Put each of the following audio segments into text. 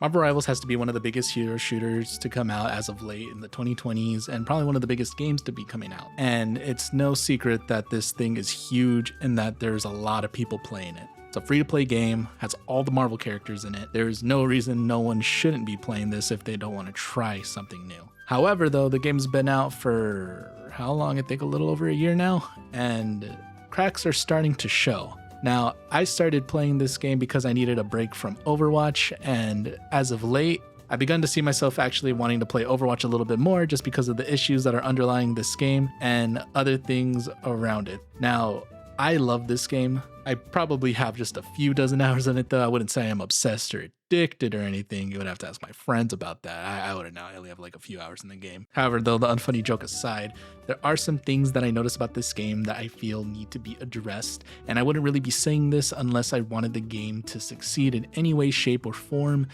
Marvel Rivals has to be one of the biggest hero shooters to come out as of late in the 2020s, and probably one of the biggest games to be coming out. And it's no secret that this thing is huge and that there's a lot of people playing it. It's a free-to-play game, has all the Marvel characters in it. There's no reason no one shouldn't be playing this if they don't want to try something new. However, though, the game's been out for how long? I think a little over a year now, and cracks are starting to show. Now, I started playing this game because I needed a break from Overwatch, and as of late, I've begun to see myself actually wanting to play Overwatch a little bit more just because of the issues that are underlying this game and other things around it. Now, I love this game. I probably have just a few dozen hours in it though. I wouldn't say I'm obsessed or addicted or anything. You would have to ask my friends about that. I wouldn't know. I only have like a few hours in the game. However, though, the unfunny joke aside, there are some things that I notice about this game that I feel need to be addressed. And I wouldn't really be saying this unless I wanted the game to succeed in any way, shape, or form.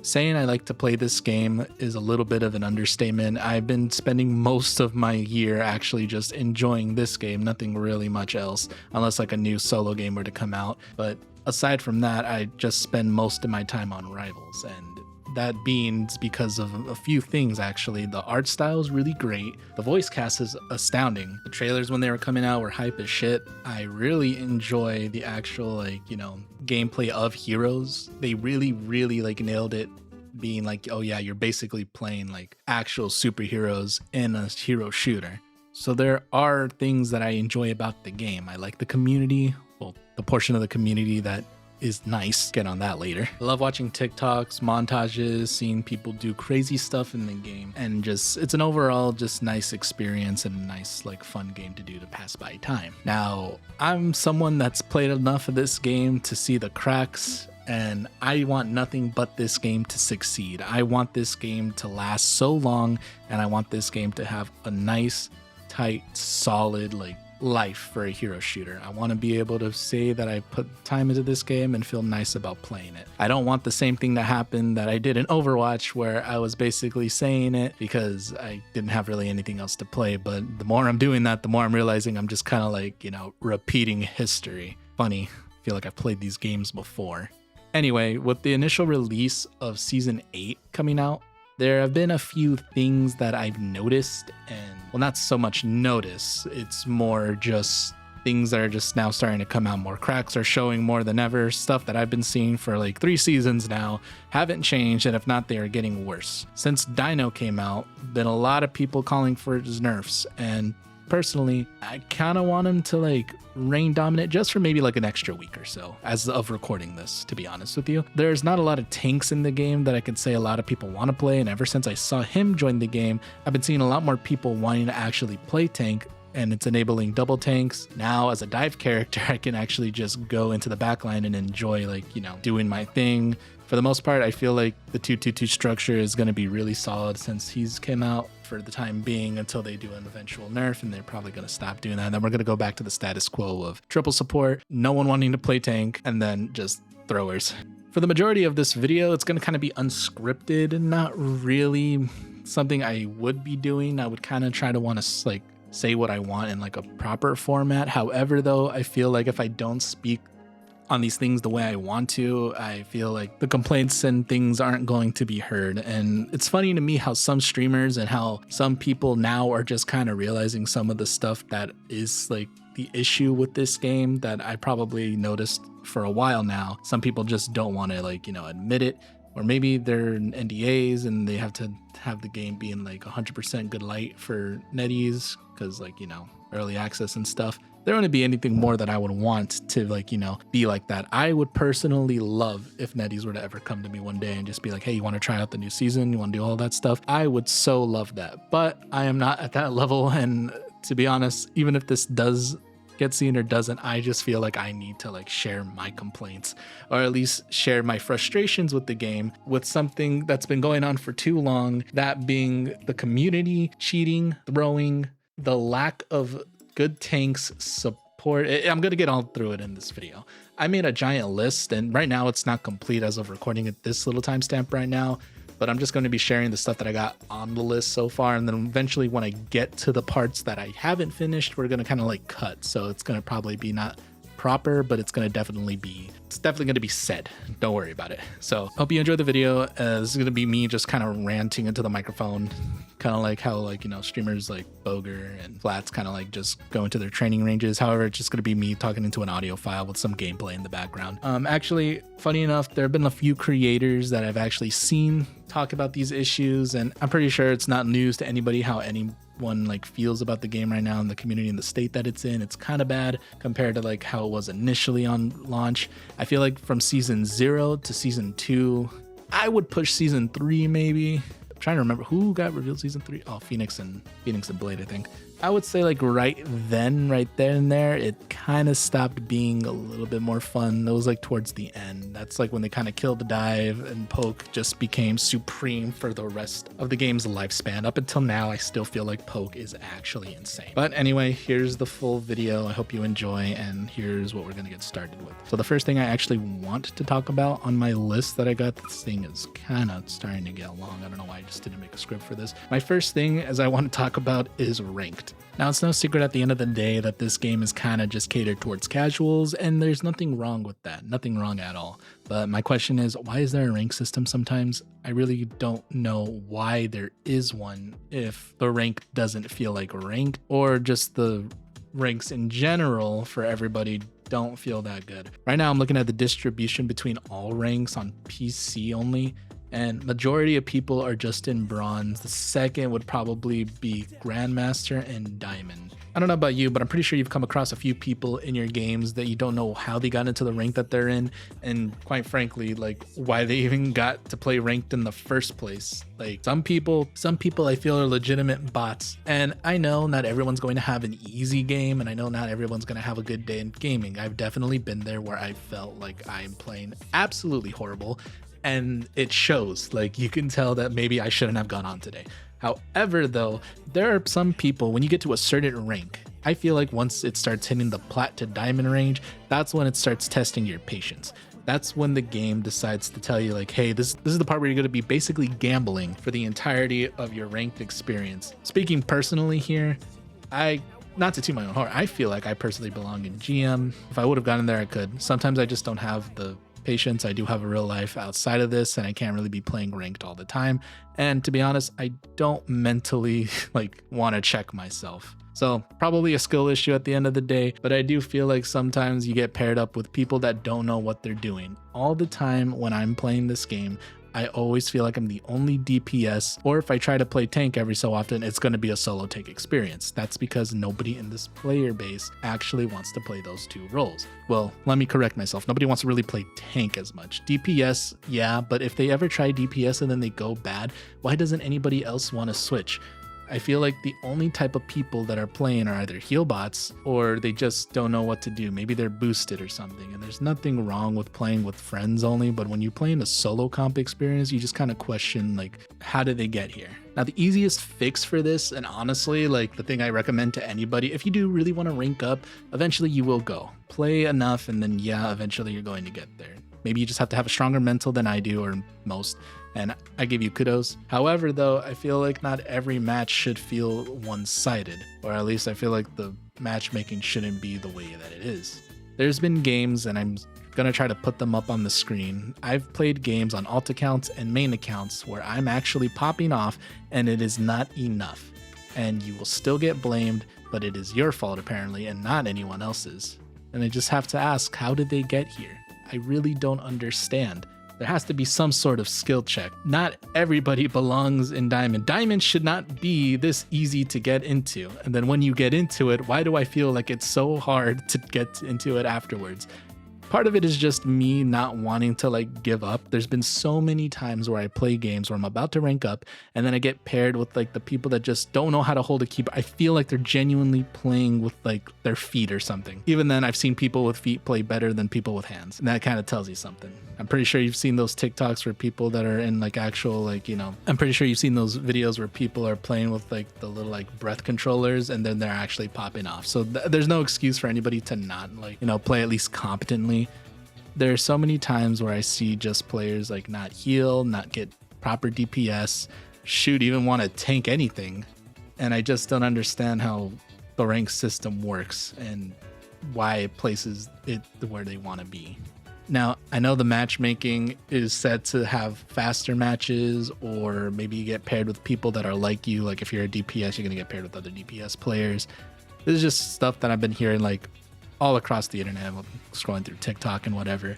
Saying I like to play this game is a little bit of an understatement. I've been spending most of my year actually just enjoying this game, nothing really much else, unless like a new solo game were to come out. But aside from that, I just spend most of my time on Rivals, and that being because of a few things actually. The art style is really great. The voice cast is astounding. The trailers when they were coming out were hype as shit. I really enjoy the actual gameplay of heroes. They really nailed it, being like, oh yeah, you're basically playing like actual superheroes in a hero shooter. So there are things that I enjoy about the game. I like the community, well, the portion of the community that is nice. Get on that later. I love watching TikToks, montages, seeing people do crazy stuff in the game, and just it's an overall just nice experience and a nice like fun game to do to pass by time. Now, I'm someone that's played enough of this game to see the cracks, and I want nothing but this game to succeed. I want this game to last so long, and I want this game to have a nice, tight, solid life for a hero shooter. I want to be able to say that I put time into this game and feel nice about playing it. I don't want the same thing to happen that I did in Overwatch, where I was basically saying it because I didn't have really anything else to play. But the more I'm doing that, the more I'm realizing I'm just kind of like, repeating history. Funny, I feel like I've played these games before. Anyway, with the initial release of Season 8 coming out, there have been a few things that I've noticed, and well, not so much notice, it's more just things that are just now starting to come out more. Cracks are showing more than ever. Stuff that I've been seeing for like 3 seasons now haven't changed, and if not, they are getting worse. Since Dino came out, been a lot of people calling for his nerfs, and personally, I kind of want him to like reign dominant just for maybe like an extra week or so as of recording this, to be honest with you. There's not a lot of tanks in the game that I can say a lot of people want to play, and ever since I saw him join the game, I've been seeing a lot more people wanting to actually play tank, and it's enabling double tanks. Now as a dive character, I can actually just go into the backline and enjoy doing my thing. For the most part, I feel like the 2-2-2 structure is going to be really solid since he's came out for the time being until they do an eventual nerf, and they're probably going to stop doing that. And then we're going to go back to the status quo of triple support, no one wanting to play tank, and then just throwers. For the majority of this video, it's going to kind of be unscripted and not really something I would be doing. I would kind of try to want to say what I want in like a proper format. However, though, I feel like if I don't speak on these things the way I want to, I feel like the complaints and things aren't going to be heard. And it's funny to me how some streamers and how some people now are just kind of realizing some of the stuff that is like the issue with this game that I probably noticed for a while now. Some people just don't want to admit it, or maybe they're in NDAs and they have to have the game be in like 100% good light for netties because early access and stuff. There wouldn't be anything more that I would want to be like that. I would personally love if netties were to ever come to me one day and just be like, hey, you want to try out the new season? You want to do all that stuff? I would so love that, but I am not at that level. And to be honest, even if this does get seen or doesn't, I just feel like I need to share my complaints, or at least share my frustrations with the game, with something that's been going on for too long, that being the community cheating, throwing, the lack of good tanks support. I'm going to get all through it in this video. I made a giant list, and right now it's not complete as of recording at this little timestamp right now, but I'm just going to be sharing the stuff that I got on the list so far, and then eventually when I get to the parts that I haven't finished, we're going to kind of cut. So it's going to probably be not proper, but it's definitely going to be said. Don't worry about it. So hope you enjoyed the video. This is going to be me just kind of ranting into the microphone, kind of like how, like, you know, streamers like Boger and Flats kind of like just go into their training ranges. However, it's just going to be me talking into an audio file with some gameplay in the background. Actually, funny enough, there have been a few creators that I've actually seen talk about these issues, and I'm pretty sure it's not news to anybody how anyone like feels about the game right now in the community and the state that it's in. It's kind of bad compared to like how it was initially on launch. I feel like from season 0 to season 2, I would push season 3 maybe. I'm trying to remember who got revealed season 3. Oh, Phoenix and Blade, I think. I would say like right there and there, it kind of stopped being a little bit more fun. That was like towards the end. That's like when they kind of killed the dive and Poke just became supreme for the rest of the game's lifespan. Up until now, I still feel like Poke is actually insane. But anyway, here's the full video. I hope you enjoy, and here's what we're going to get started with. So the first thing I actually want to talk about on my list that I got, this thing is kind of starting to get long. I don't know why I just didn't make a script for this. My first thing as I want to talk about is ranked. Now, it's no secret at the end of the day that this game is kind of just catered towards casuals, and there's nothing wrong with that. Nothing wrong at all. But my question is, why is there a rank system sometimes? I really don't know why there is one if the rank doesn't feel like ranked, or just the ranks in general for everybody don't feel that good. Right now, I'm looking at the distribution between all ranks on PC only, and majority of people are just in bronze. The second would probably be Grandmaster and Diamond. I don't know about you, but I'm pretty sure you've come across a few people in your games that you don't know how they got into the rank that they're in, and quite frankly, like why they even got to play ranked in the first place. Like some people I feel are legitimate bots, and I know not everyone's going to have an easy game, and I know not everyone's going to have a good day in gaming. I've definitely been there where I felt like I'm playing absolutely horrible, and it shows. Like you can tell that maybe I shouldn't have gone on today. However, though, there are some people, when you get to a certain rank, I feel like once it starts hitting the plat to diamond range, that's when it starts testing your patience. That's when the game decides to tell you like, hey, this is the part where you're going to be basically gambling for the entirety of your ranked experience. Speaking personally here, not to toot my own horn, I feel like I personally belong in GM. If I would have gotten there, I could. Sometimes I just don't have the patience. I do have a real life outside of this, and I can't really be playing ranked all the time. And to be honest, I don't mentally like want to check myself. So probably a skill issue at the end of the day, but I do feel like sometimes you get paired up with people that don't know what they're doing. All the time when I'm playing this game, I always feel like I'm the only DPS, or if I try to play tank every so often, it's going to be a solo tank experience. That's because nobody in this player base actually wants to play those two roles. Well, let me correct myself. Nobody wants to really play tank as much. DPS, yeah, but if they ever try DPS and then they go bad, why doesn't anybody else want to switch? I feel like the only type of people that are playing are either heal bots or they just don't know what to do. Maybe they're boosted or something. And there's nothing wrong with playing with friends only, but when you play in a solo comp experience, you just kind of question like, how did they get here? Now, the easiest fix for this, and honestly, like the thing I recommend to anybody, if you do really want to rank up, eventually you will go. Play enough, and then yeah, eventually you're going to get there. Maybe you just have to have a stronger mental than I do, or most, and I give you kudos. However, though, I feel like not every match should feel one-sided, or at least I feel like the matchmaking shouldn't be the way that it is. There's been games, and I'm gonna try to put them up on the screen. I've played games on alt accounts and main accounts where I'm actually popping off and it is not enough. And you will still get blamed, but it is your fault apparently and not anyone else's. And I just have to ask, how did they get here? I really don't understand. There has to be some sort of skill check. Not everybody belongs in Diamond. Diamond should not be this easy to get into. And then when you get into it, why do I feel like it's so hard to get into it afterwards? Part of it is just me not wanting to like give up. There's been so many times where I play games where I'm about to rank up and then I get paired with like the people that just don't know how to hold a keyboard. I feel like they're genuinely playing with like their feet or something. Even then, I've seen people with feet play better than people with hands. And that kind of tells you something. I'm pretty sure you've seen those TikToks where people that are in like actual like, you know, I'm pretty sure you've seen those videos where people are playing with like the little like breath controllers and then they're actually popping off. So there's no excuse for anybody to not like, you know, play at least competently. There are so many times where I see just players like not heal, not get proper DPS, shoot, even want to tank anything. And I just don't understand how the rank system works. And why it places it where they want to be. Now, I know the matchmaking is set to have faster matches, or maybe you get paired with people that are like you. Like if you're a DPS, you're going to get paired with other DPS players. This is just stuff that I've been hearing like all across the internet, I'm scrolling through TikTok and whatever.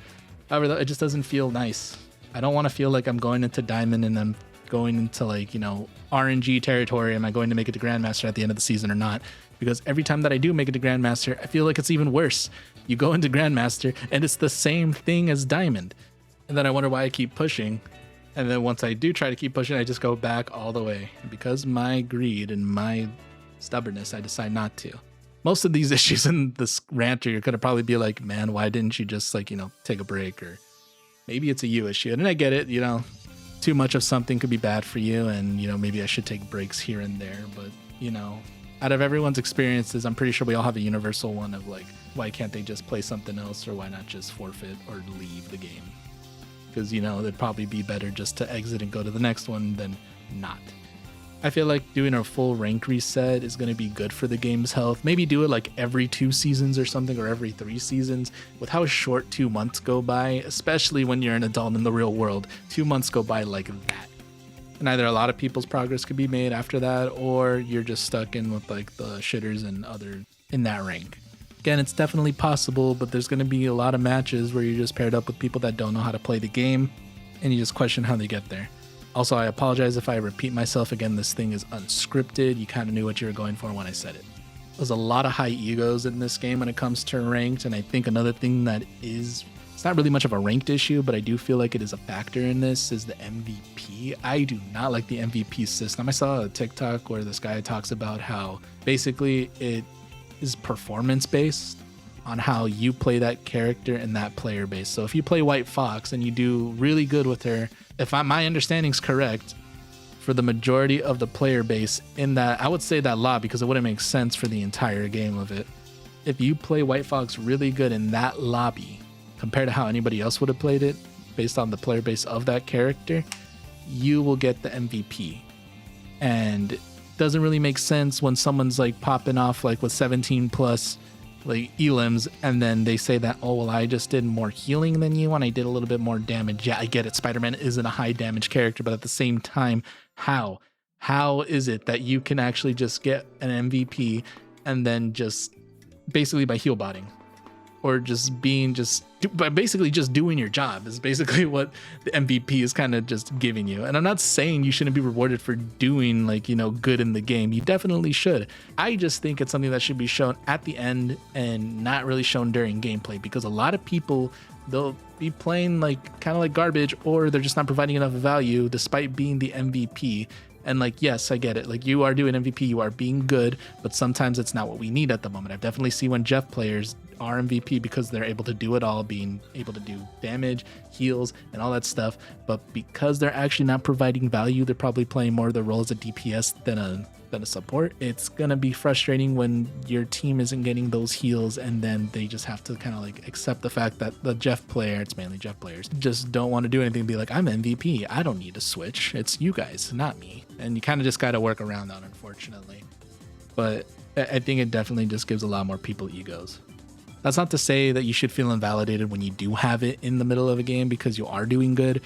However, though, it just doesn't feel nice. I don't want to feel like I'm going into Diamond and I'm going into like, you know, RNG territory. Am I going to make it to Grandmaster at the end of the season or not? Because every time that I do make it to Grandmaster, I feel like it's even worse. You go into Grandmaster and it's the same thing as Diamond. And then I wonder why I keep pushing. And then once I do try to keep pushing, I just go back all the way. And because my greed and my stubbornness, I decide not to. Most of these issues in this rant, you're going to probably be like, man, why didn't you just like, you know, take a break? Or maybe it's a you issue. And I get it, you know, too much of something could be bad for you. And, you know, maybe I should take breaks here and there. But, you know, out of everyone's experiences, I'm pretty sure we all have a universal one of like, why can't they just play something else, or why not just forfeit or leave the game? Because, you know, it'd probably be better just to exit and go to the next one than not. I feel like doing a full rank reset is going to be good for the game's health. Maybe do it like every 2 seasons or something, or every 3 seasons. With how short 2 months go by, especially when you're an adult in the real world, 2 months go by like that. And either a lot of people's progress could be made after that, or you're just stuck in with like the shitters and other in that rank. Again, it's definitely possible, but there's going to be a lot of matches where you're just paired up with people that don't know how to play the game, and you just question how they get there. Also, I apologize if I repeat myself again. This thing is unscripted. You kind of knew what you were going for when I said it. There's a lot of high egos in this game when it comes to ranked, and I think another thing that is, it's not really much of a ranked issue, but I do feel like it is a factor in this, is the MVP. I do not like the MVP system. I saw a TikTok where this guy talks about how basically it is performance based on how you play that character and that player base. So if you play White Fox and you do really good with her, if my understanding's correct, for the majority of the player base in that, I would say that lot because it wouldn't make sense for the entire game of it. If you play White Fox really good in that lobby compared to how anybody else would have played it based on the player base of that character, you will get the MVP. And it doesn't really make sense when someone's like popping off like with 17 plus like elims, and then they say that, oh, well, I just did more healing than you and I did a little bit more damage. Yeah, I get it. Spider-Man isn't a high damage character, but at the same time, how is it that you can actually just get an MVP and then just basically by heal botting, or just being by basically just doing your job is basically what the MVP is kind of just giving you. And I'm not saying you shouldn't be rewarded for doing like, you know, good in the game. You definitely should. I just think it's something that should be shown at the end and not really shown during gameplay, because a lot of people, they'll be playing like kind of like garbage, or they're just not providing enough value despite being the MVP. And like, yes, I get it. Like, you are doing MVP, you are being good, but sometimes it's not what we need at the moment. I've definitely seen when Jeff players are MVP because they're able to do it all, being able to do damage, heals, and all that stuff. But because they're actually not providing value, they're probably playing more of the role as a DPS than a support. It's gonna be frustrating when your team isn't getting those heals, and then they just have to kind of like accept the fact that the Jeff player, it's mainly Jeff players, just don't want to do anything. Be like, I'm MVP, I don't need to switch. It's you guys, not me. And you kind of just got to work around that, unfortunately. But I think it definitely just gives a lot more people egos. That's not to say that you should feel invalidated when you do have it in the middle of a game, because you are doing good.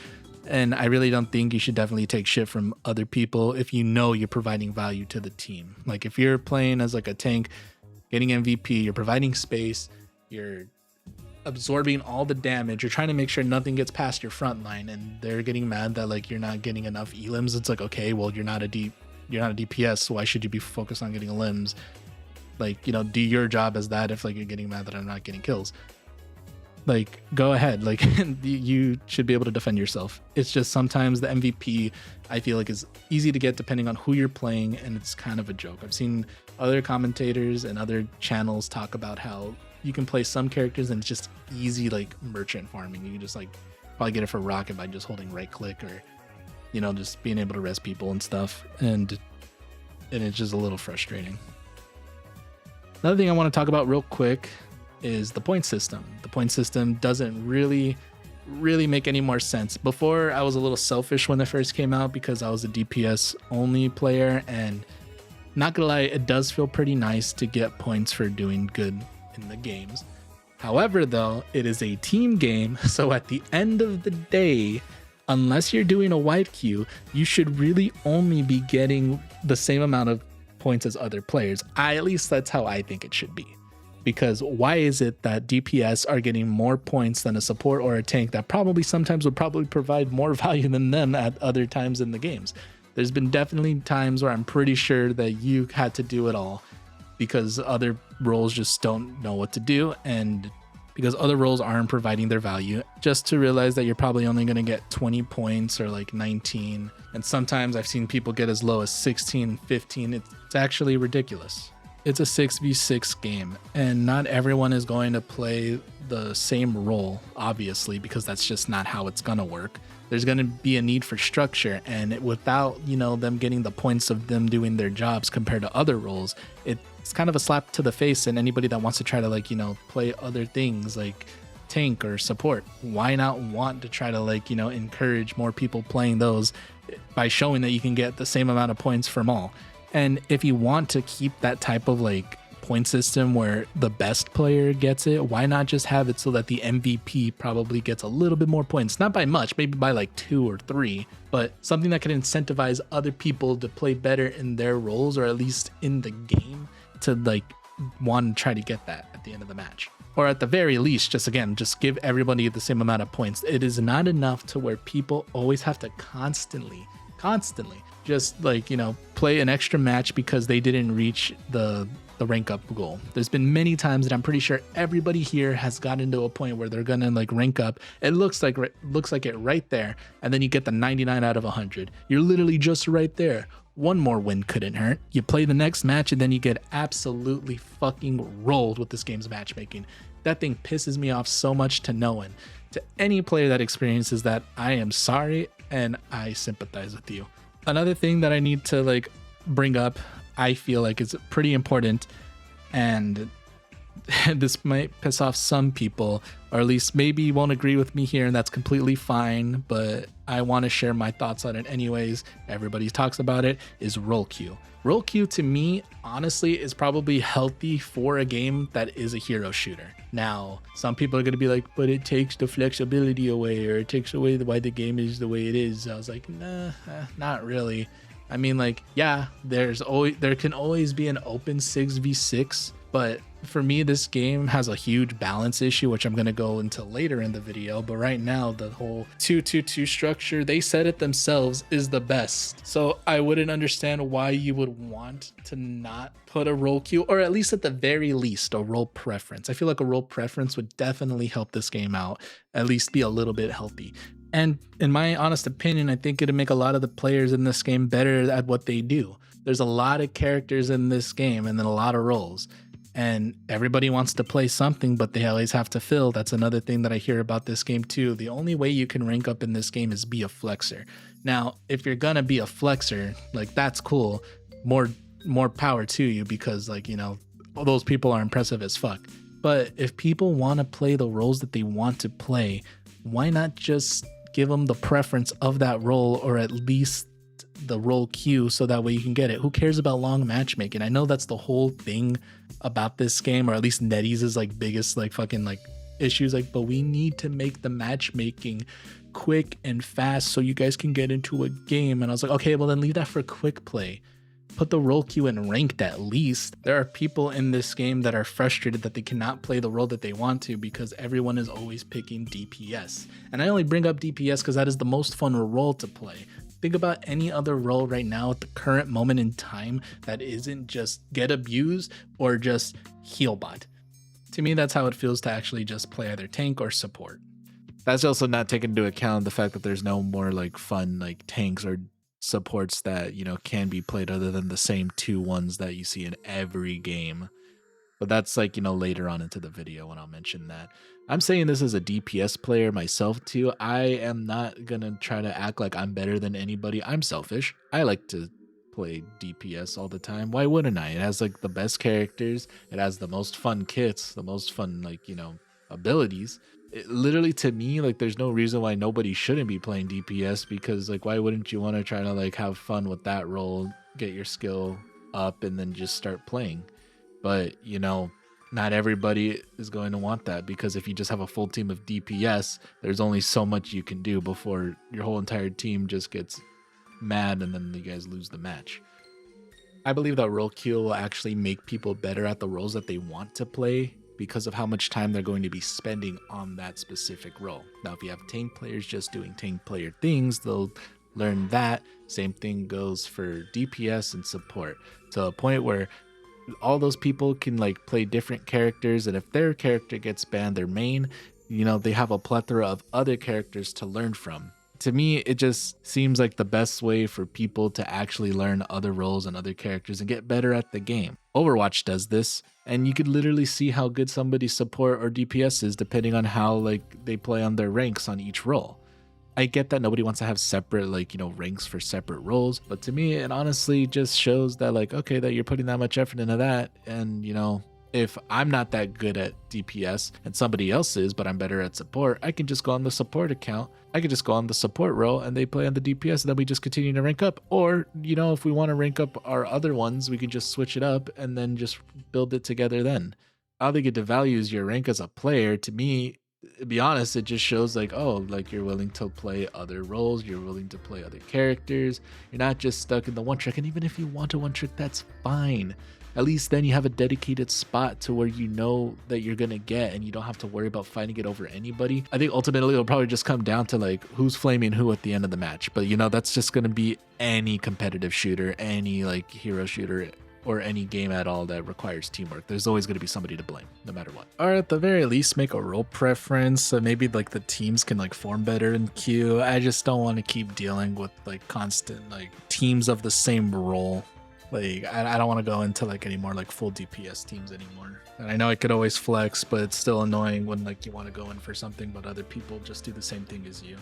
And I really don't think you should definitely take shit from other people if you know you're providing value to the team. Like, if you're playing as like a tank, getting MVP, you're providing space, you're absorbing all the damage, you're trying to make sure nothing gets past your front line, and they're getting mad that like you're not getting enough elims. It's like, okay, well, you're not a DPS, so why should you be focused on getting limbs? Like, you know, do your job as that. If like you're getting mad that I'm not getting kills, like, go ahead. Like, you should be able to defend yourself. It's just sometimes the MVP, I feel like, is easy to get depending on who you're playing, and it's kind of a joke. I've seen other commentators and other channels talk about how you can play some characters and it's just easy, like merchant farming. You can just like probably get it for rocket by just holding right click, or, you know, just being able to res people and stuff. And it's just a little frustrating. Another thing I want to talk about real quick is the point system. The point system doesn't really make any more sense. Before, I was a little selfish when it first came out because I was a DPS only player, and not gonna lie, it does feel pretty nice to get points for doing good in the games. However, though, it is a team game, so at the end of the day, unless you're doing a white queue, you should really only be getting the same amount of points as other players. At least that's how I think it should be. Because why is it that DPS are getting more points than a support or a tank that probably sometimes would probably provide more value than them at other times in the games? There's been definitely times where I'm pretty sure that you had to do it all because other roles just don't know what to do, and because other roles aren't providing their value, just to realize that you're probably only going to get 20 points or like 19. And sometimes I've seen people get as low as 16, 15. It's actually ridiculous. It's a 6v6 game, and not everyone is going to play the same role, obviously, because that's just not how it's going to work. There's going to be a need for structure, and without, them getting the points of them doing their jobs compared to other roles, it's kind of a slap to the face. And anybody that wants to try to play other things like tank or support, why not want to try to encourage more people playing those by showing that you can get the same amount of points from all? And if you want to keep that type of point system where the best player gets it, why not just have it so that the MVP probably gets a little bit more points? Not by much, maybe by 2 or 3, but something that can incentivize other people to play better in their roles, or at least in the game, to want to try to get that at the end of the match. Or at the very least, just give everybody the same amount of points. It is not enough to where people always have to constantly just play an extra match because they didn't reach the rank up goal. There's been many times that I'm pretty sure everybody here has gotten to a point where they're gonna rank up. It looks like it right there, and then you get the 99 out of 100. You're literally just right there. One more win couldn't hurt. You play the next match, and then you get absolutely fucking rolled with this game's matchmaking. That thing pisses me off so much to no one. To any player that experiences that, I am sorry, and I sympathize with you. Another thing that I need to bring up, I feel like is pretty important, and this might piss off some people, or at least maybe you won't agree with me here, and that's completely fine, but I want to share my thoughts on it anyways. Everybody talks about it, is role queue. Role queue to me, honestly, is probably healthy for a game that is a hero shooter. Now, some people are going to be like, but it takes the flexibility away, or it takes away why the game is the way it is. I was like, nah, not really. I mean, yeah, there can always be an open 6v6, but for me, this game has a huge balance issue, which I'm going to go into later in the video. But right now, the whole 2-2-2 structure, they said it themselves, is the best. So I wouldn't understand why you would want to not put a role queue, or at least at the very least, a role preference. I feel like a role preference would definitely help this game out, at least be a little bit healthy. And in my honest opinion, I think it'd make a lot of the players in this game better at what they do. There's a lot of characters in this game, and then a lot of roles. And everybody wants to play something, but they always have to fill. That's another thing that I hear about this game too. The only way you can rank up in this game is be a flexer. Now, if you're gonna be a flexer, that's cool. More power to you, because those people are impressive as fuck. But if people want to play the roles that they want to play, why not just give them the preference of that role, or at least the role queue, so that way you can get it? Who cares about long matchmaking? I know that's the whole thing about this game, or at least NetEase's biggest issues, but we need to make the matchmaking quick and fast so you guys can get into a game. And I was like, okay, well then leave that for quick play. Put the role queue in ranked at least. There are people in this game that are frustrated that they cannot play the role that they want to because everyone is always picking DPS. And I only bring up DPS because that is the most fun role to play. Think about any other role right now at the current moment in time that isn't just get abused or just heal bot. To me, that's how it feels to actually just play either tank or support. That's also not taking into account the fact that there's no more fun tanks or supports that can be played other than the same 2 ones that you see in every game. But that's later on into the video when I'll mention that. I'm saying this as a DPS player myself too. I am not gonna try to act like I'm better than anybody. I'm selfish. I like to play DPS all the time. Why wouldn't I? It has the best characters. It has the most fun kits, the most fun abilities. Literally, to me, there's no reason why nobody shouldn't be playing DPS, because why wouldn't you want to try to have fun with that role, get your skill up, and then just start playing? But not everybody is going to want that, because if you just have a full team of DPS, there's only so much you can do before your whole entire team just gets mad and then you guys lose the match. I believe that role queue will actually make people better at the roles that they want to play because of how much time they're going to be spending on that specific role. Now, if you have tank players just doing tank player things, they'll learn that. Same thing goes for DPS and support, to a point where all those people can like play different characters, and if their character gets banned, their main, they have a plethora of other characters to learn from. To me, it just seems like the best way for people to actually learn other roles and other characters and get better at the game. Overwatch does this, and you could literally see how good somebody's support or DPS is depending on how like they play on their ranks on each role. I get that nobody wants to have separate ranks for separate roles, but to me it honestly just shows that okay, that you're putting that much effort into that, and if I'm not that good at DPS and somebody else is, but I'm better at support, I can just go on the support account. I can just go on the support role and they play on the DPS, and then we just continue to rank up. Or, if we want to rank up our other ones, we can just switch it up and then just build it together then. I don't think it devalues your rank as a player. To me, to be honest, it just shows you're willing to play other roles, you're willing to play other characters. You're not just stuck in the one trick. And even if you want a one trick, that's fine. At least then you have a dedicated spot to where that you're gonna get, and you don't have to worry about fighting it over anybody. I think ultimately it'll probably just come down to who's flaming who at the end of the match. But that's just gonna be any competitive shooter, any hero shooter, or any game at all that requires teamwork. There's always going to be somebody to blame, no matter what. Or at the very least, make a role preference so maybe the teams can form better in queue. I just don't want to keep dealing with constant teams of the same role. I don't want to go into any more full DPS teams anymore. And I know I could always flex, but it's still annoying when you want to go in for something, but other people just do the same thing as you.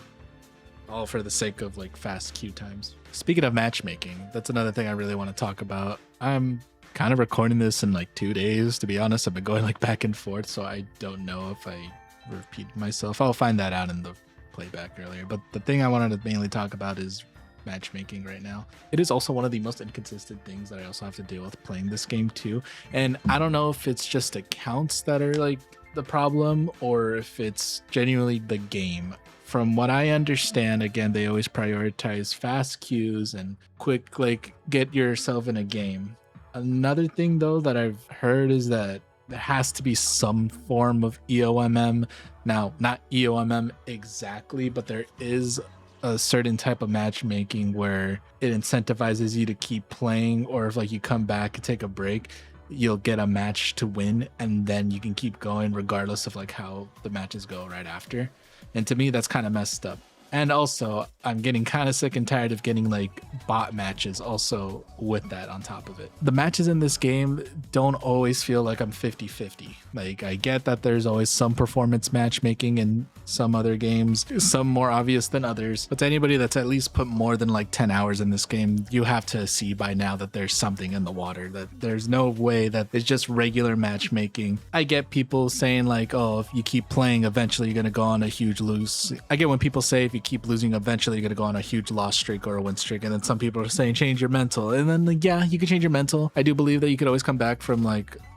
All for the sake of fast queue times. Speaking of matchmaking, that's another thing I really want to talk about. I'm kind of recording this in 2 days. To be honest, I've been going back and forth, so I don't know if I repeated myself. I'll find that out in the playback earlier. But the thing I wanted to mainly talk about is matchmaking right now. It is also one of the most inconsistent things that I also have to deal with playing this game too. And I don't know if it's just accounts that are the problem or if it's genuinely the game. From what I understand, again, they always prioritize fast queues and quick, get yourself in a game. Another thing, though, that I've heard is that there has to be some form of EOMM. Now, not EOMM exactly, but there is a certain type of matchmaking where it incentivizes you to keep playing, or if you come back and take a break, you'll get a match to win, and then you can keep going regardless of how the matches go right after. And to me, that's kind of messed up. And also, I'm getting kind of sick and tired of getting bot matches also with that on top of it. The matches in this game don't always feel like I'm 50-50. I get that there's always some performance matchmaking in some other games, some more obvious than others. But to anybody that's at least put more than 10 hours in this game, you have to see by now that there's something in the water, that there's no way that it's just regular matchmaking. I get people saying oh, if you keep playing, eventually you're going to go on a huge lose. I get when people say if you keep losing, eventually you're going to go on a huge loss streak or a win streak. And then some people are saying change your mental. And then yeah, you can change your mental. I do believe that you could always come back from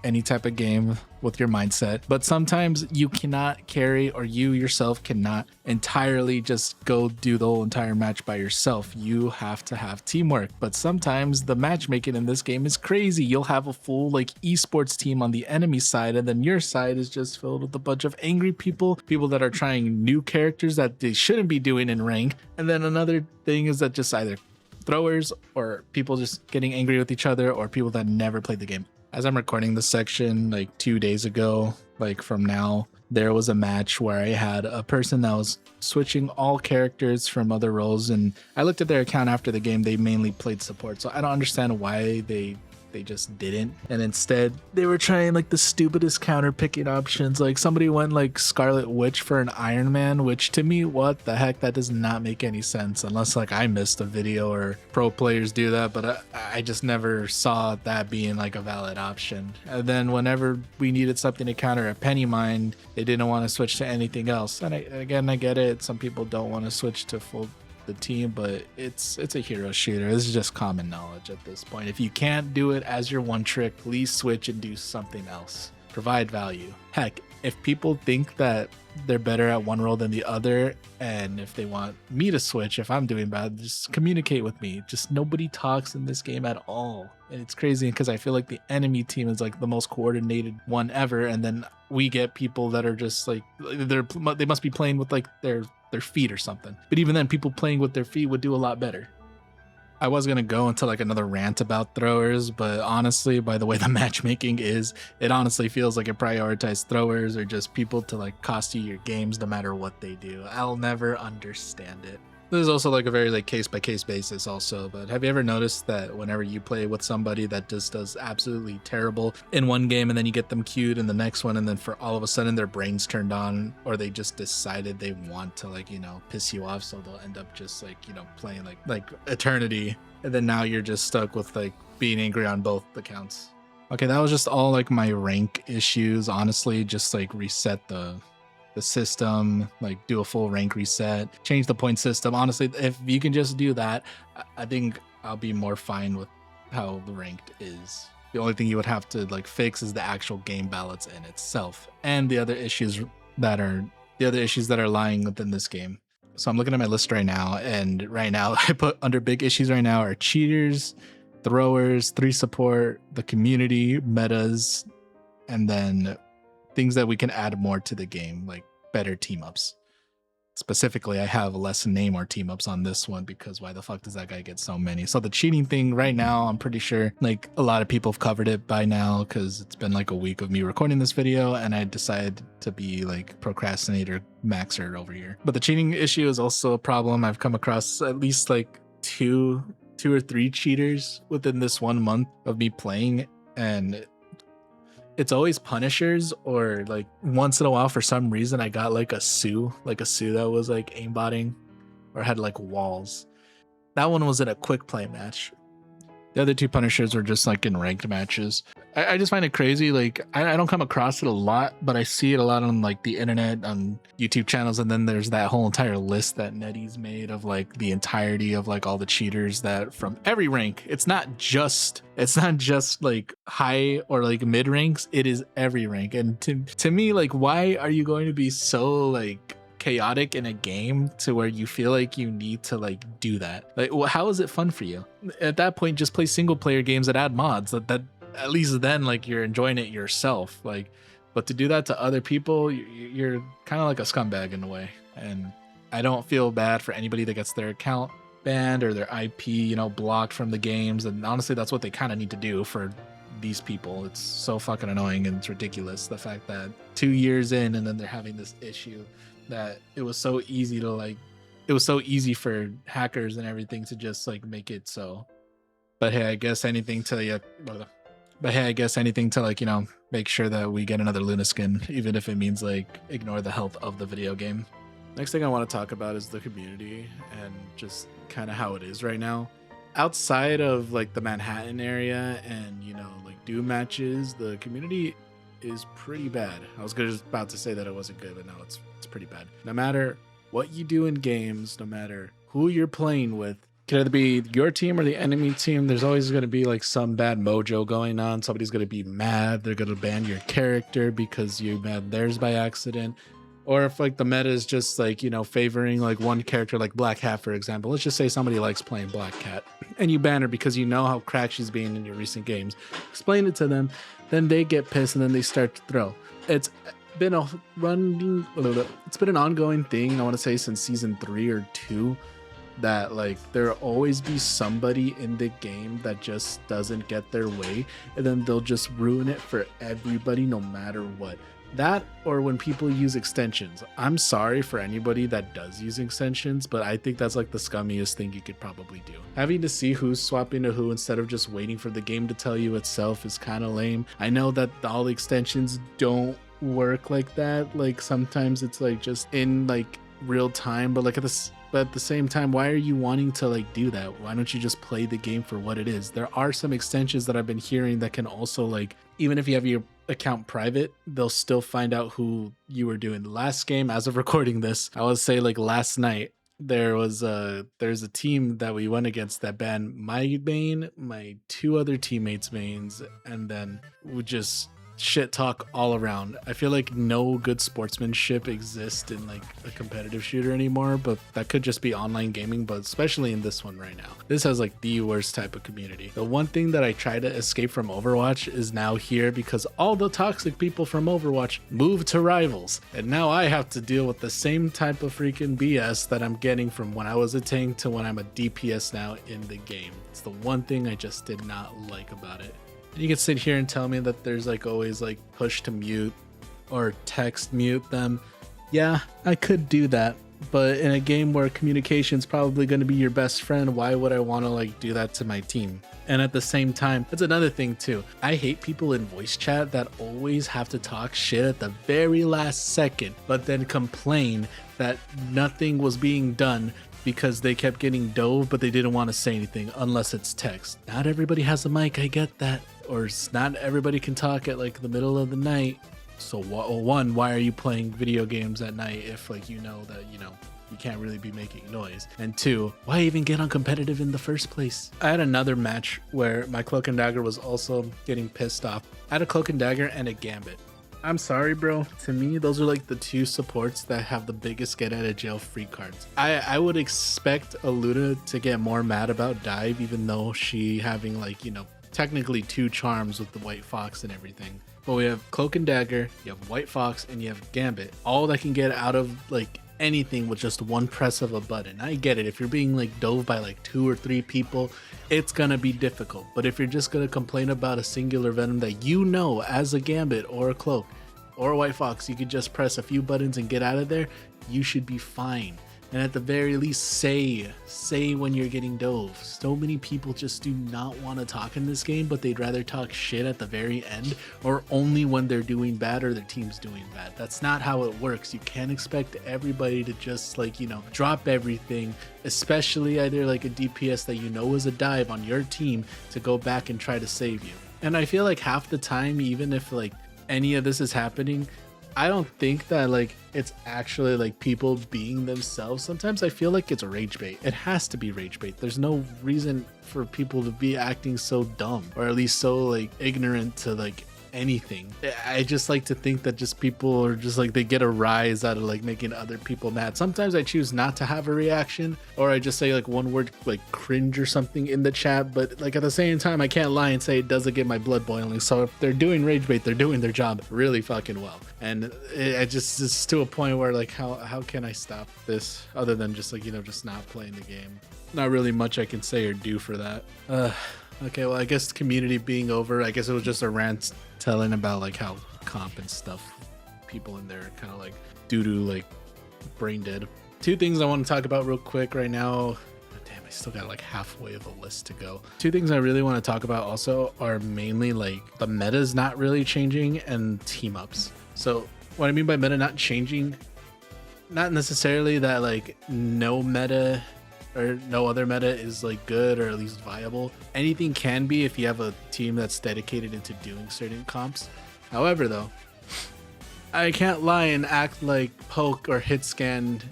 any type of game with your mindset, but sometimes you cannot carry, or you yourself cannot entirely just go do the whole entire match by yourself. You have to have teamwork. But sometimes the matchmaking in this game is crazy. You'll have a full esports team on the enemy side, and then your side is just filled with a bunch of angry people that are trying new characters that they shouldn't be doing in rank. And then another thing is that just either throwers or people just getting angry with each other, or people that never played the game. As I'm recording this section 2 days ago, from now, there was a match where I had a person that was switching all characters from other roles, and I looked at their account after the game. They mainly played support, so I don't understand why they just didn't, and instead they were trying the stupidest counter picking options. Somebody went Scarlet Witch for an Iron Man, which to me, what the heck, that does not make any sense unless I missed a video or pro players do that, but I just never saw that being a valid option. And then whenever we needed something to counter a penny mine, they didn't want to switch to anything else. And I get it, some people don't want to switch to full the team, but it's a hero shooter. This is just common knowledge at this point. If you can't do it as your one trick, please switch and do something else. provide value. Heck, if people think that they're better at one role than the other, and if they want me to switch if I'm doing bad, just communicate with me. Just nobody talks in this game at all. And it's crazy because I feel like the enemy team is like the most coordinated one ever, and then we get people that are just like they must be playing with like their feet or something. But even then, people playing with their feet would do a lot better. I was going to go into like another rant about throwers, but honestly, by the way the matchmaking is, it honestly feels like it prioritizes throwers or just people to like cost you your games no matter what they do. I'll never understand it. This is also like a very like case by case basis also, but have you ever noticed that whenever you play with somebody that just does absolutely terrible in one game and then you get them queued in the next one, and then for all of a sudden their brains turned on, or they just decided they want to like, you know, piss you off, so they'll end up just like, you know, playing like eternity, and then now you're just stuck with like being angry on both accounts. Okay, that was just all like my rank issues. Honestly, just like reset the system, like do a full rank reset, change the point system. Honestly, if you can just do that, I think I'll be more fine with how the ranked is. The only thing you would have to like fix is the actual game balance in itself and the other issues that are lying within this game. So I'm looking at my list right now, and right now I put under big issues right now are cheaters, throwers, 3 support, the community, metas, and then things that we can add more to the game, like better team ups. Specifically, I have less name or team ups on this one because why the fuck does that guy get so many? So the cheating thing right now, I'm pretty sure like a lot of people have covered it by now because it's been like a week of me recording this video, and I decided to be like procrastinator maxer over here. But the cheating issue is also a problem. I've come across at least like two or 3 cheaters within this 1 month of me playing, and it's always punishers, or like once in a while for some reason I got like a Sue that was like aimbotting or had like walls. That one was in a quick play match. The other 2 punishers were just like in ranked matches. I just find it crazy. Like I don't come across it a lot, but I see it a lot on like the internet, on YouTube channels, and then there's that whole entire list that Netty's made of like the entirety of like all the cheaters that from every rank. It's not just like high or like mid ranks, it is every rank. And to me, like, why are you going to be so like chaotic in a game to where you feel like you need to like do that? Like, how is it fun for you? At that point, just play single player games that add mods. That at least then like you're enjoying it yourself. Like, but to do that to other people, you're kind of like a scumbag in a way. And I don't feel bad for anybody that gets their account banned or their IP, you know, blocked from the games. And honestly, that's what they kind of need to do for these people. It's so fucking annoying, and it's ridiculous the fact that 2 years in and then they're having this issue, that it was so easy to like, it was so easy for hackers and everything to just like make it so. But hey, I guess anything to like, you know, make sure that we get another Luna skin, even if it means like ignore the health of the video game. Next thing I want to talk about is the community and just kind of how it is right now. Outside of like the Manhattan area and, you know, like Doom matches, the community is pretty bad. I was just about to say that it wasn't good, but no, it's pretty bad. No matter what you do in games, no matter who you're playing with, it could either be your team or the enemy team, there's always going to be like some bad mojo going on. Somebody's going to be mad. They're going to ban your character because you banned theirs by accident. Or if like the meta is just like, you know, favoring like one character like Black Hat, for example. Let's just say somebody likes playing Black Cat and you ban her because you know how cracked she's been in your recent games. Explain it to them, then they get pissed and then they start to throw. It's been an ongoing thing, I want to say since season 3 or 2, that like there'll always be somebody in the game that just doesn't get their way, and then they'll just ruin it for everybody no matter what. That, or when people use extensions. I'm sorry for anybody that does use extensions, but I think that's like the scummiest thing you could probably do. Having to see who's swapping to who instead of just waiting for the game to tell you itself is kind of lame. I know that all the extensions don't work like that. Like sometimes it's like just in like real time, but like at the same time, why are you wanting to like do that? Why don't you just play the game for what it is? There are some extensions that I've been hearing that can also like, even if you have your account private, they'll still find out who you were doing. Last game, as of recording this, I would say like last night, there's a team that we went against that banned my main, my 2 other teammates' mains, and then would just shit talk all around. I feel like no good sportsmanship exists in like a competitive shooter anymore, but that could just be online gaming, but especially in this one right now. This has like the worst type of community. The one thing that I try to escape from Overwatch is now here because all the toxic people from Overwatch moved to Rivals. And now I have to deal with the same type of freaking BS that I'm getting from when I was a tank to when I'm a DPS now in the game. It's the one thing I just did not like about it. You can sit here and tell me that there's like always like push to mute or text mute them. Yeah, I could do that. But in a game where communication is probably going to be your best friend, why would I want to like do that to my team? And at the same time, that's another thing too. I hate people in voice chat that always have to talk shit at the very last second, but then complain that nothing was being done because they kept getting dove, but they didn't want to say anything unless it's text. Not everybody has a mic, I get that. Or not everybody can talk at like the middle of the night. So one, why are you playing video games at night if like you know that, you know, you can't really be making noise? And two, why even get on competitive in the first place? I had another match where my Cloak and Dagger was also getting pissed off. I had a Cloak and Dagger and a Gambit. I'm sorry, bro. To me, those are like the two supports that have the biggest get out of jail free cards. I would expect Aluna to get more mad about Dive, even though she having like, you know, technically two charms with the White Fox and everything. But we have Cloak and Dagger, you have White Fox, and you have Gambit. All that can get out of like anything with just one press of a button. I get it. If you're being like dove by like 2 or 3 people, it's gonna be difficult. But if you're just gonna complain about a singular Venom that you know as a Gambit or a Cloak or a White Fox, you could just press a few buttons and get out of there, you should be fine. And at the very least, say when you're getting dove. So many people just do not want to talk in this game, but they'd rather talk shit at the very end or only when they're doing bad or their team's doing bad. That's not how it works. You can't expect everybody to just like, you know, drop everything, especially either like a DPS that you know is a dive on your team, to go back and try to save you. And I feel like half the time, even if like any of this is happening, I don't think that like it's actually like people being themselves. Sometimes I feel like it's rage bait. It has to be rage bait. There's no reason for people to be acting so dumb or at least so like ignorant to like anything. I just like to think that just people are just like they get a rise out of like making other people mad. Sometimes I choose not to have a reaction, or I just say like one word like cringe or something in the chat, but like at the same time I can't lie and say it doesn't get my blood boiling. So if they're doing rage bait, they're doing their job really fucking well. And it's to a point where like how can I stop this other than just like, you know, just not playing the game? Not really much I can say or do for that. Okay, well, I guess community being over, I guess it was just a rant telling about like how comp and stuff, people in there kind of like doo-doo, like brain dead. 2 things I want to talk about real quick right now. Damn, I still got like halfway of a list to go. 2 things I really want to talk about also are mainly like the meta's not really changing and team ups. So what I mean by meta not changing, not necessarily that like no meta or no other meta is like good or at least viable. Anything can be if you have a team that's dedicated into doing certain comps. However though, I can't lie and act like poke or hit scan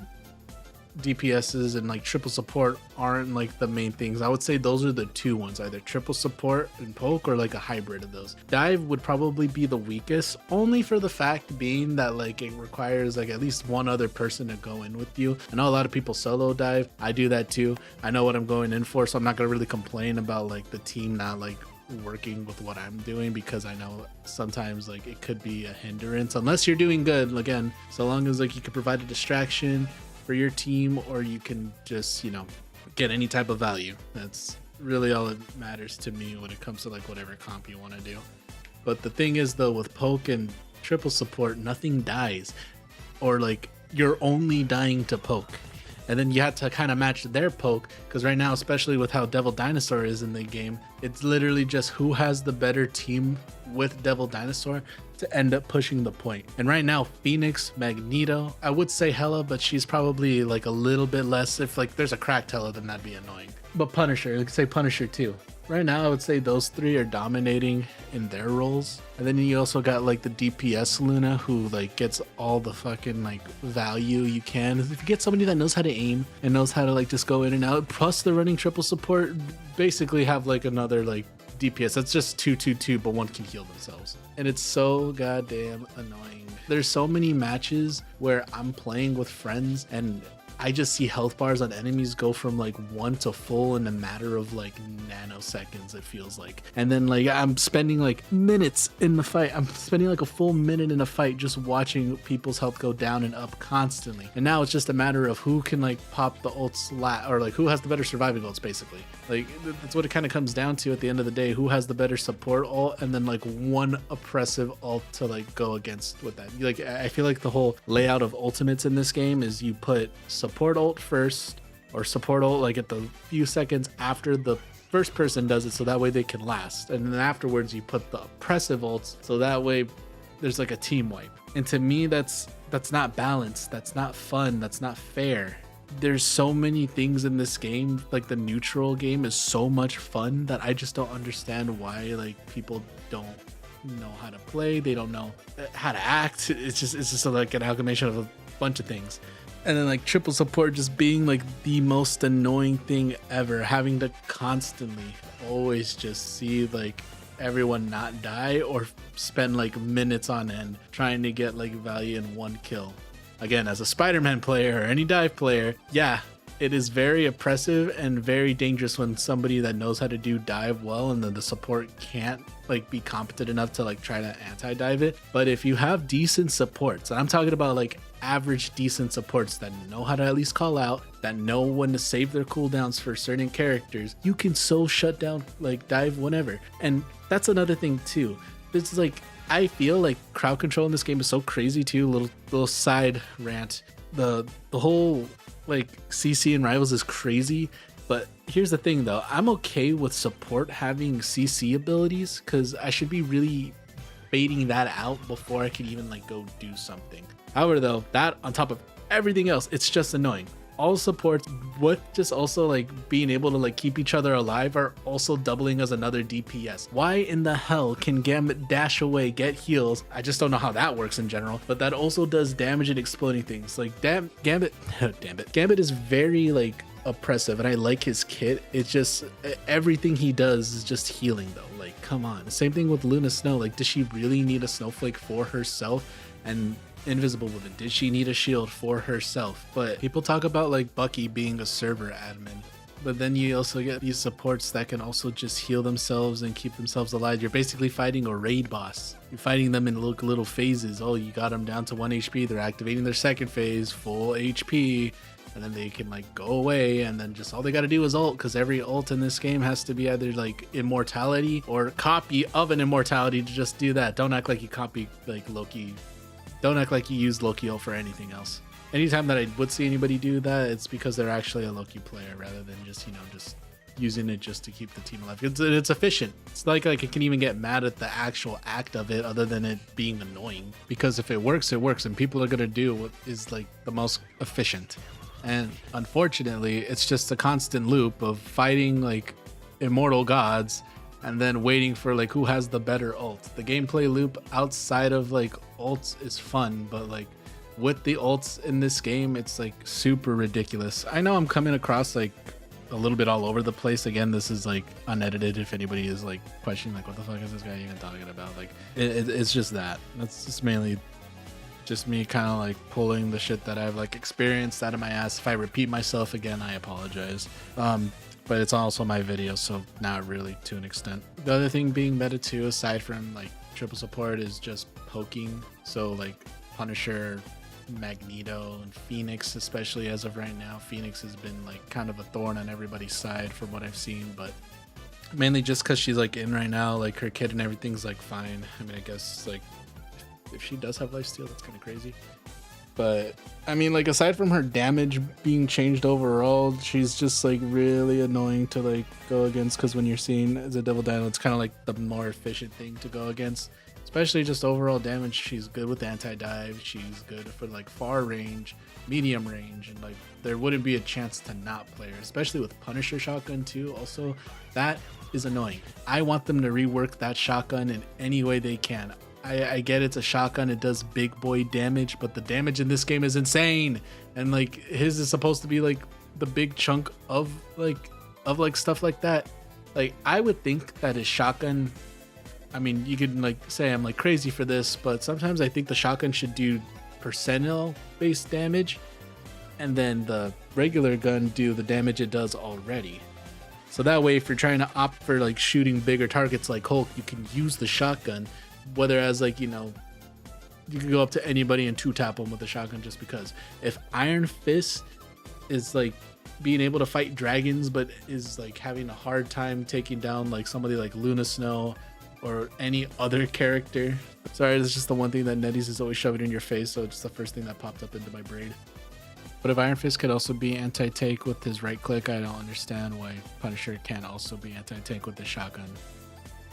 DPSs and like triple support aren't like the main things. I would say those are the 2 ones, either triple support and poke or like a hybrid of those. Dive would probably be the weakest, only for the fact being that like it requires like at least one other person to go in with you. I know a lot of people solo dive. I do that too. I know what I'm going in for, so I'm not gonna really complain about like the team not like working with what I'm doing, because I know sometimes like it could be a hindrance unless you're doing good. Again, so long as like you can provide a distraction for your team, or you can just, you know, get any type of value. That's really all that matters to me when it comes to like whatever comp you want to do. But the thing is though, with poke and triple support, nothing dies, or like you're only dying to poke, and then you have to kind of match their poke, because right now, especially with how Devil Dinosaur is in the game, it's literally just who has the better team with Devil Dinosaur to end up pushing the point. And right now, Phoenix, Magneto, I would say Hela, but she's probably like a little bit less. If like there's a cracked Hela, then that'd be annoying. But Punisher, I could say Punisher too. Right now, I would say those 3 are dominating in their roles. And then you also got like the DPS Luna, who like gets all the fucking like value you can. If you get somebody that knows how to aim and knows how to like just go in and out, plus the running triple support, basically have like another like DPS. That's just 2-2-2, but one can heal themselves. And it's so goddamn annoying. There's so many matches where I'm playing with friends and I just see health bars on enemies go from like 1 to full in a matter of like nanoseconds, it feels like. And then like I'm spending like minutes in the fight. I'm spending like a full minute in a fight just watching people's health go down and up constantly. And now it's just a matter of who can like pop the ults or like who has the better surviving ults, basically. Like that's what it kind of comes down to at the end of the day. Who has the better support ult and then like one oppressive ult to like go against with that. Like I feel like the whole layout of ultimates in this game is you put support ult first, or support ult like at the few seconds after the first person does it, so that way they can last, and then afterwards you put the oppressive ults so that way there's like a team wipe. And to me that's not balanced, that's not fun, that's not fair. There's so many things in this game, like the neutral game is so much fun that I just don't understand why like people don't know how to play, they don't know how to act. It's just like an amalgamation of a bunch of things. And then like triple support just being like the most annoying thing ever, having to constantly always just see like everyone not die or spend like minutes on end trying to get like value in one kill. Again, as a Spider-Man player or any dive player, yeah, it is very oppressive and very dangerous when somebody that knows how to do dive well and then the support can't like be competent enough to like try to anti-dive it. But if you have decent supports, and I'm talking about like average decent supports that know how to at least call out, that know when to save their cooldowns for certain characters, you can so shut down like dive whenever. And that's another thing too. It's like I feel like crowd control in this game is so crazy too. Little side rant. The whole like CC and rivals is crazy, but here's the thing though, I'm okay with support having CC abilities because I should be really baiting that out before I can even like go do something. However though, that on top of everything else, it's just annoying. All supports with just also like being able to like keep each other alive are also doubling as another DPS. Why in the hell can Gambit dash away, get heals? I just don't know how that works in general, but that also does damage and exploding things. Like Gambit, Gambit is very like oppressive and I like his kit. It's just everything he does is just healing though. Like come on. Same thing with Luna Snow. Like does she really need a snowflake for herself? And Invisible Woman, did she need a shield for herself? But people talk about like Bucky being a server admin, but then you also get these supports that can also just heal themselves and keep themselves alive. You're basically fighting a raid boss. You're fighting them in little phases. Oh, you got them down to 1 HP, they're activating their second phase, full HP, and then they can like go away, and then just all they got to do is ult, because every ult in this game has to be either like immortality or copy of an immortality to just do that. Don't act like you copy like Loki. Don't act like you use Loki ult for anything else. Anytime that I would see anybody do that, it's because they're actually a Loki player rather than just, you know, just using it just to keep the team alive. It's efficient. It's like I can even get mad at the actual act of it other than it being annoying. Because if it works, and people are going to do what is like the most efficient. And unfortunately, it's just a constant loop of fighting like immortal gods and then waiting for like who has the better ult. The gameplay loop outside of like ults is fun, but like with the ults in this game, it's like super ridiculous. I know I'm coming across like a little bit all over the place. Again, this is like unedited. If anybody is like questioning like what the fuck is this guy even talking about, like it's just that. That's just mainly just me kind of like pulling the shit that I've like experienced out of my ass. If I repeat myself again, I apologize. But it's also my video, so not really to an extent. The other thing being meta too, aside from like triple support, is just poking. So like Punisher, Magneto, and Phoenix, especially as of right now. Phoenix has been like kind of a thorn on everybody's side from what I've seen, but mainly just because she's like in right now, like her kid and everything's like fine. I mean, I guess like if she does have lifesteal, that's kind of crazy. But I mean, like aside from her damage being changed overall, she's just like really annoying to like go against, because when you're seeing as a Devil Dino, it's kind of like the more efficient thing to go against. Especially just overall damage, she's good with anti-dive, she's good for like far range, medium range, and like there wouldn't be a chance to not play her, especially with Punisher shotgun too. Also, that is annoying. I want them to rework that shotgun in any way they can. I get it's a shotgun, it does big boy damage, but the damage in this game is insane. And like his is supposed to be like the big chunk of like stuff like that. Like, I would think that his shotgun, I mean, you could like say I'm like crazy for this, but sometimes I think the shotgun should do percentile based damage, and then the regular gun do the damage it does already. So that way, if you're trying to opt for like shooting bigger targets like Hulk, you can use the shotgun. Whether as like, you know, you can go up to anybody and two tap them with the shotgun just because. If Iron Fist is like being able to fight dragons, but is like having a hard time taking down like somebody like Luna Snow or any other character. Sorry, this is just the one thing that NetEase is always shoving in your face, so it's the first thing that popped up into my brain. But if Iron Fist could also be anti-tank with his right click, I don't understand why Punisher can't also be anti-tank with the shotgun.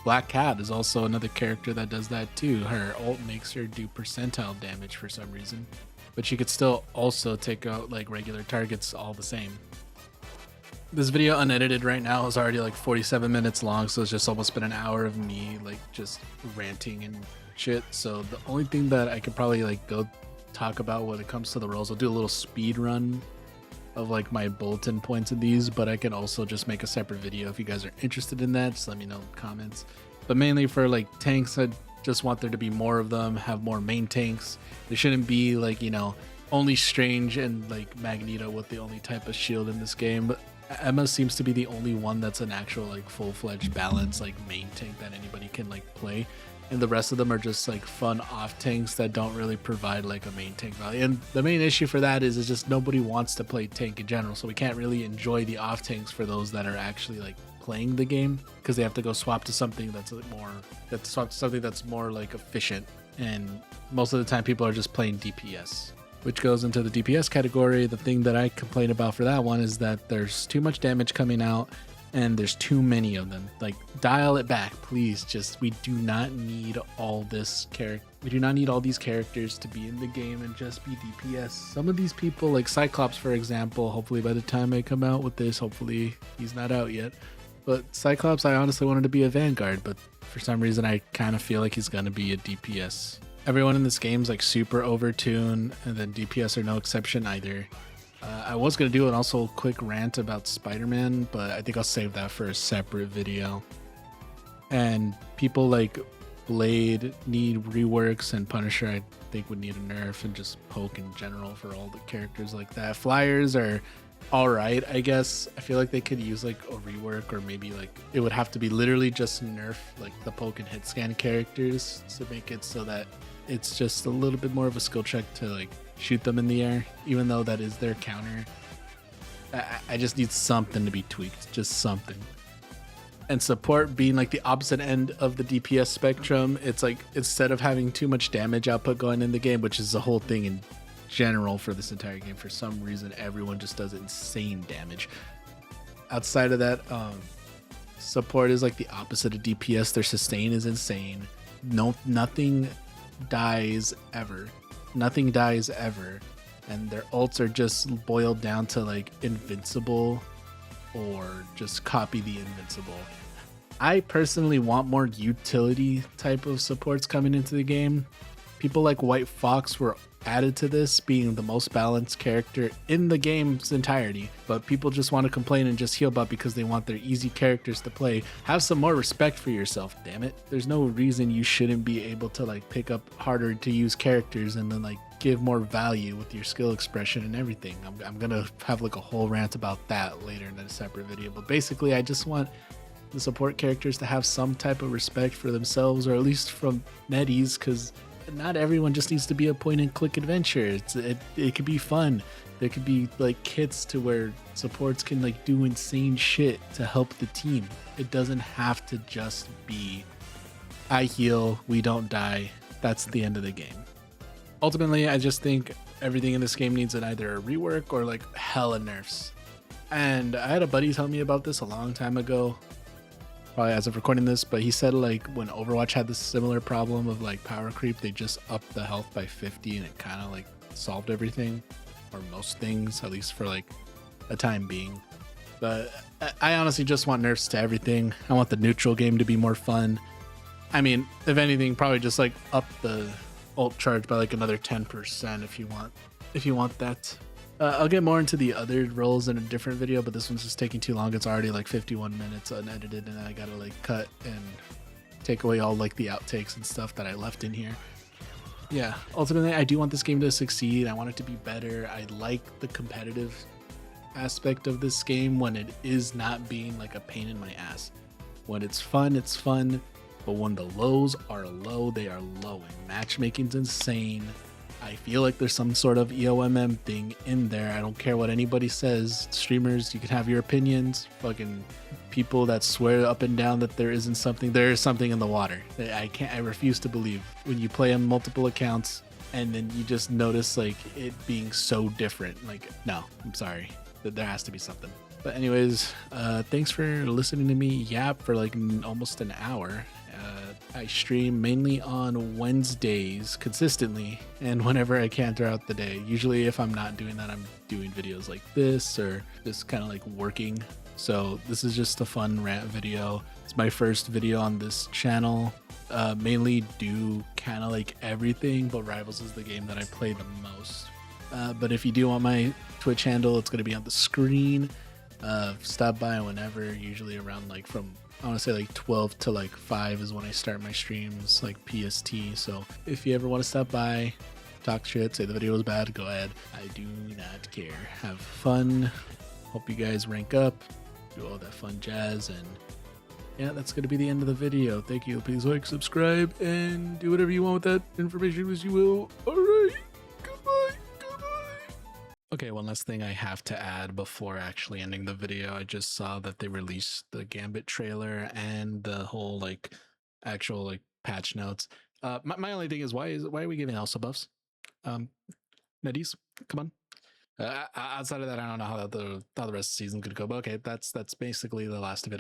Black Cat is also another character that does that too. Her ult makes her do percentile damage for some reason, but she could still also take out like regular targets all the same. This video unedited right now is already like 47 minutes long, so it's just almost been an hour of me like just ranting and shit. So the only thing that I could probably like go talk about when it comes to the roles, I'll do a little speed run of like my bulletin points of these, but I can also just make a separate video if you guys are interested in that. Just let me know in the comments. But mainly for like tanks, I just want there to be more of them, have more main tanks. There shouldn't be like, you know, only Strange and like Magneto with the only type of shield in this game. But Emma seems to be the only one that's an actual like full-fledged balance like main tank that anybody can like play, and the rest of them are just like fun off tanks that don't really provide like a main tank value. And the main issue for that is just nobody wants to play tank in general, so we can't really enjoy the off tanks for those that are actually like playing the game, because they have to go swap to something that's more like efficient, and most of the time people are just playing DPS, which goes into the DPS category. The thing that I complain about for that one is that there's too much damage coming out and there's too many of them. Like, dial it back, please. Just, we do not need all this we do not need all these characters to be in the game and just be DPS. Some of these people, like Cyclops, for example, hopefully by the time I come out with this, hopefully he's not out yet. But Cyclops, I honestly wanted to be a Vanguard, but for some reason I kind of feel like he's going to be a DPS. Everyone in this game is like super overtuned, and then DPS are no exception either. I was going to do an also quick rant about Spider-Man, but I think I'll save that for a separate video. And people like Blade need reworks, and Punisher I think would need a nerf, and just Poke in general for all the characters like that. Flyers are alright, I guess. I feel like they could use like a rework, or maybe like it would have to be literally just nerf like the Poke and hit scan characters to make it so that it's just a little bit more of a skill check to like shoot them in the air, even though that is their counter. I just need something to be tweaked, just something. And support being like the opposite end of the DPS spectrum, it's like instead of having too much damage output going in the game, which is the whole thing in general for this entire game, for some reason everyone just does insane damage. Outside of that, support is like the opposite of DPS. Their sustain is insane. Nothing dies ever, and their ults are just boiled down to like invincible or just copy the invincible. I personally want more utility type of supports coming into the game. People like White Fox were added to this, being the most balanced character in the game's entirety, but people just want to complain and just heal bot because they want their easy characters to play. Have some more respect for yourself, damn it. There's no reason you shouldn't be able to like pick up harder to use characters and then like give more value with your skill expression and everything. I'm gonna have like a whole rant about that later in a separate video, but basically I just want the support characters to have some type of respect for themselves, or at least from NetEase, because not everyone just needs to be a point and click adventure. It could be fun. There could be like kits to where supports can like do insane shit to help the team. It doesn't have to just be I heal, we don't die, that's the end of the game. Ultimately, I just think everything in this game needs either a rework or like hella nerfs. And I had a buddy tell me about this a long time ago, probably as of recording this, but he said like when Overwatch had this similar problem of like power creep, they just upped the health by 50 and it kind of like solved everything, or most things, at least for like a time being. But I honestly just want nerfs to everything. I want the neutral game to be more fun. I mean, if anything, probably just like up the ult charge by like another 10% if you want that. I'll get more into the other roles in a different video, but this one's just taking too long. It's already like 51 minutes unedited, and I gotta like cut and take away all like the outtakes and stuff that I left in here. Yeah, ultimately, I do want this game to succeed. I want it to be better. I like the competitive aspect of this game when it is not being like a pain in my ass. When it's fun, it's fun. But when the lows are low, they are low. And matchmaking's insane. I feel like there's some sort of EOMM thing in there. I don't care what anybody says. Streamers, you can have your opinions. Fucking people that swear up and down that there isn't something. There is something in the water. I refuse to believe when you play on multiple accounts and then you just notice like it being so different. Like, no, I'm sorry. There has to be something. But anyways, thanks for listening to me yap for like almost an hour. I stream mainly on Wednesdays consistently and whenever I can throughout the day. Usually if I'm not doing that, I'm doing videos like this or just kind of like working. So this is just a fun rant video. It's my first video on this channel. Mainly do kind of like everything, but Rivals is the game that I play the most. But if you do want my Twitch handle, it's going to be on the screen. Stop by whenever, usually around like from I want to say like 12 to like 5 is when I start my streams, like PST. So if you ever want to stop by, talk shit, say the video was bad, go ahead. I do not care. Have fun. Hope you guys rank up, do all that fun jazz, and yeah, that's going to be the end of the video. Thank you. Please like, subscribe, and do whatever you want with that information as you will. All right. Goodbye. Okay, one last thing I have to add before actually ending the video. I just saw that they released the Gambit trailer and the whole like actual like patch notes. My only thing is why are we giving Elsa buffs? Neddies, come on. Outside of that, I don't know how the rest of the season could go. But okay, that's basically the last of it.